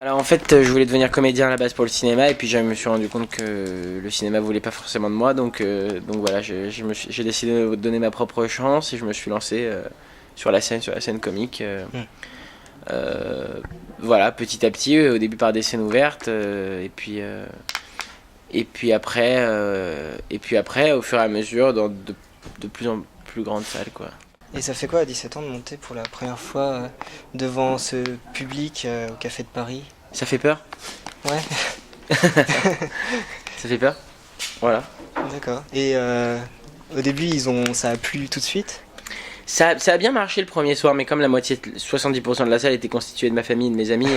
Alors en fait, je voulais devenir comédien à la base pour le cinéma et puis je me suis rendu compte que le cinéma voulait pas forcément de moi, donc voilà, j'ai décidé de donner ma propre chance et je me suis lancé sur la scène comique. Voilà, petit à petit, au début par des scènes ouvertes et puis après, au fur et à mesure, dans de plus en plus grandes salles, quoi. Et ça fait quoi à 17 ans de monter pour la première fois devant ce public au Café de Paris? Ça fait peur? Ouais, Ça fait peur? Voilà. d'accord. Et au début, ça a plu tout de suite? Ça a bien marché le premier soir, mais comme la moitié, 70% de la salle était constituée de ma famille et de mes amis,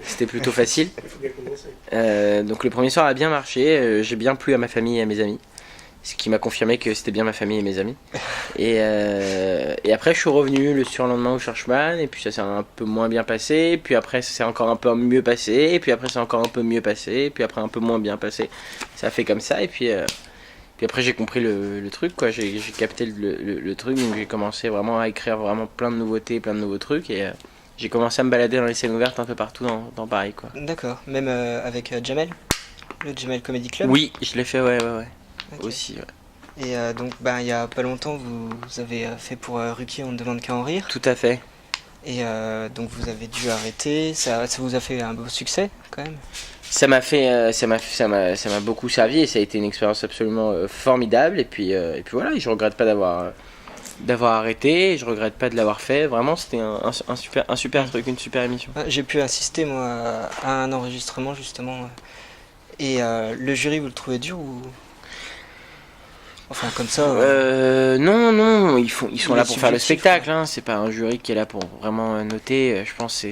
c'était plutôt facile. Donc le premier soir a bien marché, j'ai bien plu à ma famille et à mes amis. Ce qui m'a confirmé que c'était bien ma famille et mes amis. Et après, je suis revenu le surlendemain au Churchman, et puis ça s'est un peu moins bien passé, puis après, ça s'est encore un peu mieux passé, et puis après, c'est encore un peu mieux passé, et puis après, un peu moins bien passé. Ça a fait comme ça, et puis après, j'ai compris le truc, quoi. J'ai capté le truc, donc j'ai commencé vraiment à écrire vraiment plein de nouveautés, plein de nouveaux trucs, et j'ai commencé à me balader dans les scènes ouvertes un peu partout dans Paris, quoi. D'accord, même avec Jamel, le Jamel Comedy Club? Oui, je l'ai fait, ouais. Ok. Aussi, ouais. Et donc, il y a pas longtemps, vous avez fait pour Ruquier, on ne demande qu'à en rire. Tout à fait. Et donc, vous avez dû arrêter. Ça vous a fait un beau succès, quand même? Ça m'a beaucoup servi et ça a été une expérience absolument formidable. Et puis voilà, je regrette pas d'avoir arrêté, je regrette pas de l'avoir fait. Vraiment, c'était un super truc, une super émission. J'ai pu assister, moi, à un enregistrement, justement. Et le jury, vous le trouvez dur ou... Enfin, comme ça... Non, ils sont là pour faire le subjectif, spectacle. Hein. C'est pas un jury qui est là pour vraiment noter. Je pense que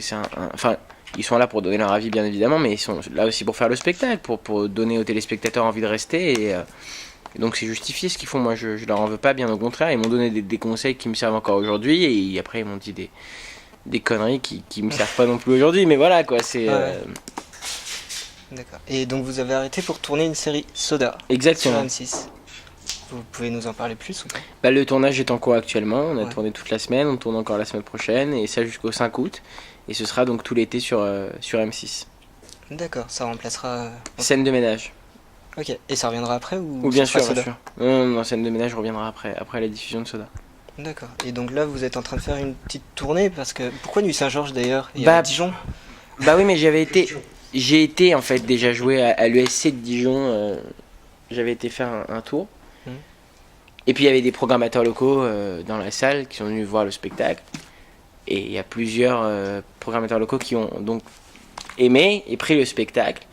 enfin, ils sont là pour donner leur avis, bien évidemment, mais ils sont là aussi pour faire le spectacle, pour donner aux téléspectateurs envie de rester. Et donc c'est justifié ce qu'ils font. Moi, je leur en veux pas, bien au contraire. Ils m'ont donné des conseils qui me servent encore aujourd'hui, et après ils m'ont dit des conneries qui me servent pas non plus aujourd'hui. Mais voilà, quoi. C'est D'accord. Et donc vous avez arrêté pour tourner une série Soda exactement. sur M6. Vous pouvez nous en parler plus ou pas? Bah, le tournage est en cours actuellement, on a Ouais. tourné toute la semaine, on tourne encore la semaine prochaine, et ça jusqu'au 5 août, et ce sera donc tout l'été sur M6. D'accord, ça remplacera... Scène de ménage. Ok, et ça reviendra après Ou bien ce sera sûr, bien Soda? sûr. Non, scène de ménage reviendra après la diffusion de Soda. D'accord. Et donc là, vous êtes en train de faire une petite tournée parce que... Pourquoi Nuit Saint-Georges d'ailleurs? Il y Bah, a Dijon? Bah oui, mais j'ai été en fait déjà joué à l'ESC de Dijon, j'avais été faire un tour. Et puis il y avait des programmateurs locaux dans la salle qui sont venus voir le spectacle. Et il y a plusieurs programmateurs locaux qui ont donc aimé et pris le spectacle.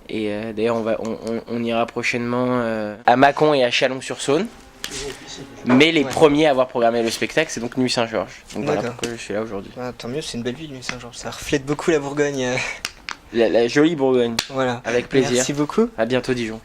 Et d'ailleurs on ira prochainement à Mâcon et à Chalon-sur-Saône. Mais les premiers à avoir programmé le spectacle, c'est donc Nuit Saint-Georges. Donc voilà D'accord. pourquoi je suis là aujourd'hui. Ah, tant mieux, c'est une belle ville, Nuit Saint-Georges. Ça reflète beaucoup la Bourgogne. La jolie Bourgogne. Voilà. Avec plaisir. Merci beaucoup. À bientôt Dijon.